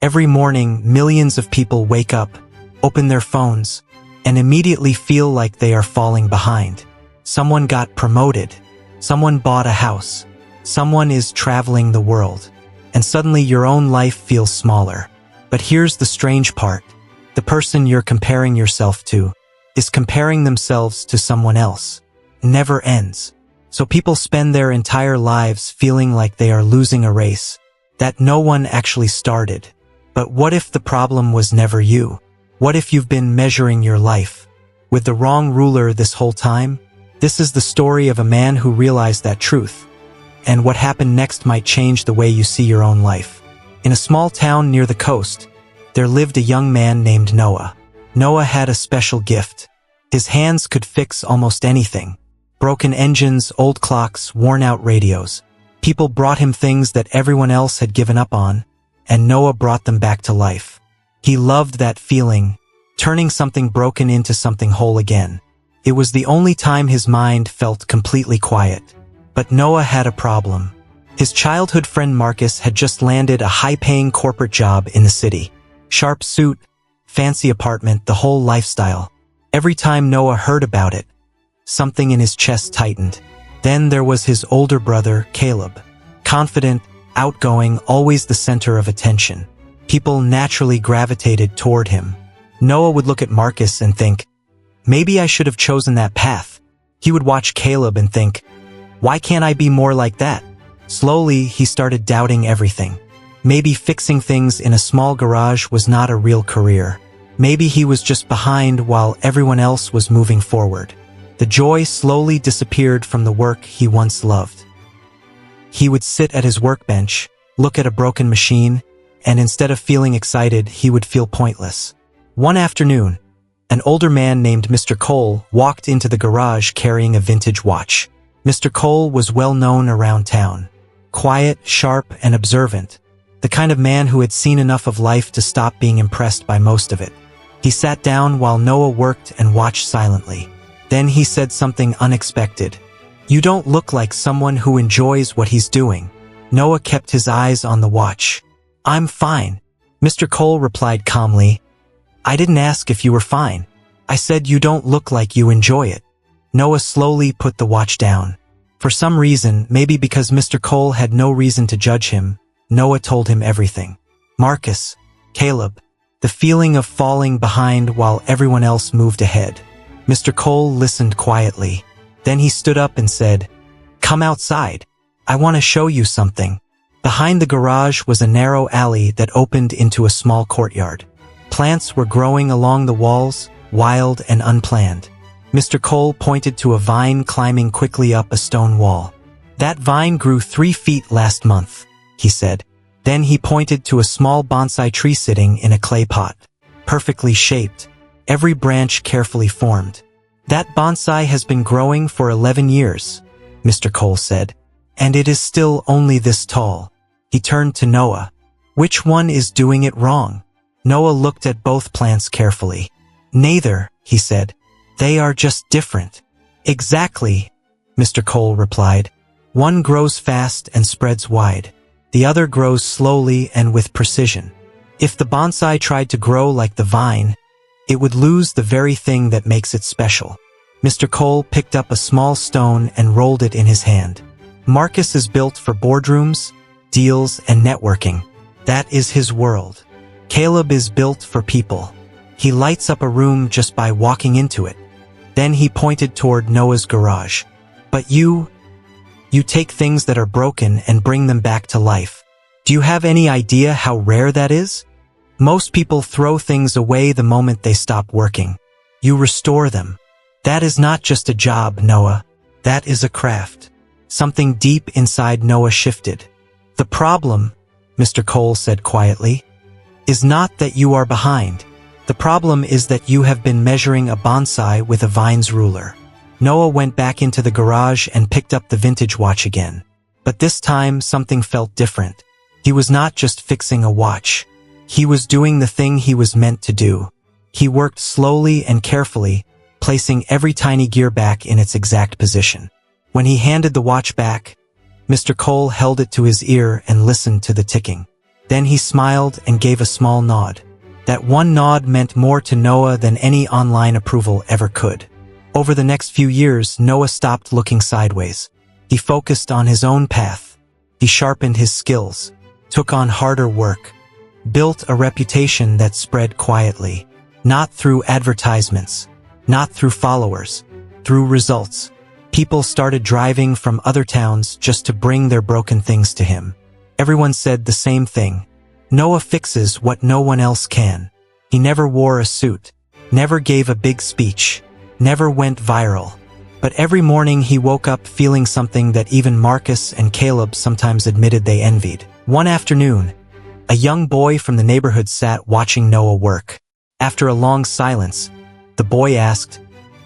Every morning, millions of people wake up, open their phones, and immediately feel like they are falling behind. Someone got promoted. Someone bought a house. Someone is traveling the world. And suddenly your own life feels smaller. But here's the strange part. The person you're comparing yourself to is comparing themselves to someone else. It never ends. So people spend their entire lives feeling like they are losing a race that no one actually started. But what if the problem was never you? What if you've been measuring your life with the wrong ruler this whole time? This is the story of a man who realized that truth. And what happened next might change the way you see your own life. In a small town near the coast, there lived a young man named Noah. Noah had a special gift. His hands could fix almost anything. Broken engines, old clocks, worn-out radios. People brought him things that everyone else had given up on, and Noah brought them back to life. He loved that feeling, turning something broken into something whole again. It was the only time his mind felt completely quiet. But Noah had a problem. His childhood friend Marcus had just landed a high-paying corporate job in the city. Sharp suit, fancy apartment, the whole lifestyle. Every time Noah heard about it, something in his chest tightened. Then there was his older brother, Caleb. Confident, outgoing, always the center of attention. People naturally gravitated toward him. Noah would look at Marcus and think, maybe I should have chosen that path. He would watch Caleb and think, why can't I be more like that? Slowly, he started doubting everything. Maybe fixing things in a small garage was not a real career. Maybe he was just behind while everyone else was moving forward. The joy slowly disappeared from the work he once loved. He would sit at his workbench, look at a broken machine, and instead of feeling excited, he would feel pointless. One afternoon, an older man named Mr. Cole walked into the garage carrying a vintage watch. Mr. Cole was well known around town. Quiet, sharp, and observant. The kind of man who had seen enough of life to stop being impressed by most of it. He sat down while Noah worked and watched silently. Then he said something unexpected. You don't look like someone who enjoys what he's doing. Noah kept his eyes on the watch. I'm fine, Mr. Cole replied calmly. I didn't ask if you were fine. I said you don't look like you enjoy it. Noah slowly put the watch down. For some reason, maybe because Mr. Cole had no reason to judge him, Noah told him everything. Marcus, Caleb, the feeling of falling behind while everyone else moved ahead. Mr. Cole listened quietly. Then he stood up and said, Come outside. I want to show you something. Behind the garage was a narrow alley that opened into a small courtyard. Plants were growing along the walls, wild and unplanned. Mr. Cole pointed to a vine climbing quickly up a stone wall. That vine grew 3 feet last month, he said. Then he pointed to a small bonsai tree sitting in a clay pot, perfectly shaped, every branch carefully formed. That bonsai has been growing for 11 years, Mr. Cole said, and it is still only this tall. He turned to Noah. Which one is doing it wrong? Noah looked at both plants carefully. Neither, he said. They are just different. Exactly, Mr. Cole replied. One grows fast and spreads wide. The other grows slowly and with precision. If the bonsai tried to grow like the vine, it would lose the very thing that makes it special. Mr. Cole picked up a small stone and rolled it in his hand. Marcus is built for boardrooms, deals, and networking. That is his world. Caleb is built for people. He lights up a room just by walking into it. Then he pointed toward Noah's garage. But you take things that are broken and bring them back to life. Do you have any idea how rare that is? Most people throw things away the moment they stop working. You restore them. That is not just a job, Noah. That is a craft. Something deep inside Noah shifted. The problem, Mr. Cole said quietly, is not that you are behind. The problem is that you have been measuring a bonsai with a vine's ruler. Noah went back into the garage and picked up the vintage watch again. But this time, something felt different. He was not just fixing a watch. He was doing the thing he was meant to do. He worked slowly and carefully, placing every tiny gear back in its exact position. When he handed the watch back, Mr. Cole held it to his ear and listened to the ticking. Then he smiled and gave a small nod. That one nod meant more to Noah than any online approval ever could. Over the next few years, Noah stopped looking sideways. He focused on his own path. He sharpened his skills, took on harder work, built a reputation that spread quietly, not through advertisements, not through followers, through results. People started driving from other towns just to bring their broken things to him. Everyone said the same thing. Noah fixes what no one else can. He never wore a suit, never gave a big speech, never went viral. But every morning he woke up feeling something that even Marcus and Caleb sometimes admitted they envied. One afternoon, a young boy from the neighborhood sat watching Noah work. After a long silence, the boy asked,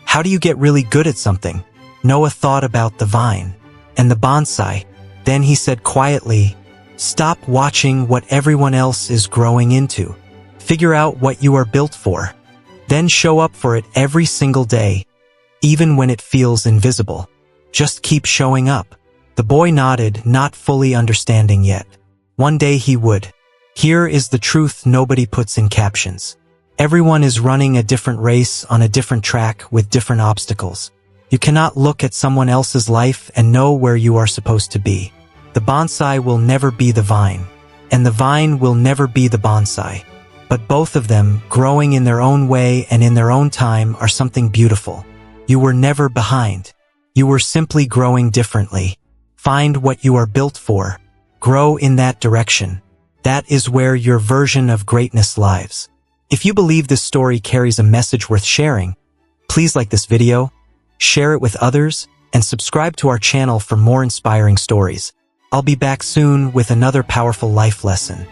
"How do you get really good at something?" Noah thought about the vine and the bonsai. Then he said quietly, "Stop watching what everyone else is growing into. Figure out what you are built for. Then show up for it every single day, even when it feels invisible. Just keep showing up." The boy nodded, not fully understanding yet. One day he would. Here is the truth nobody puts in captions. Everyone is running a different race on a different track with different obstacles. You cannot look at someone else's life and know where you are supposed to be. The bonsai will never be the vine, and the vine will never be the bonsai. But both of them, growing in their own way and in their own time, are something beautiful. You were never behind. You were simply growing differently. Find what you are built for. Grow in that direction. That is where your version of greatness lies. If you believe this story carries a message worth sharing, please like this video, share it with others, and subscribe to our channel for more inspiring stories. I'll be back soon with another powerful life lesson.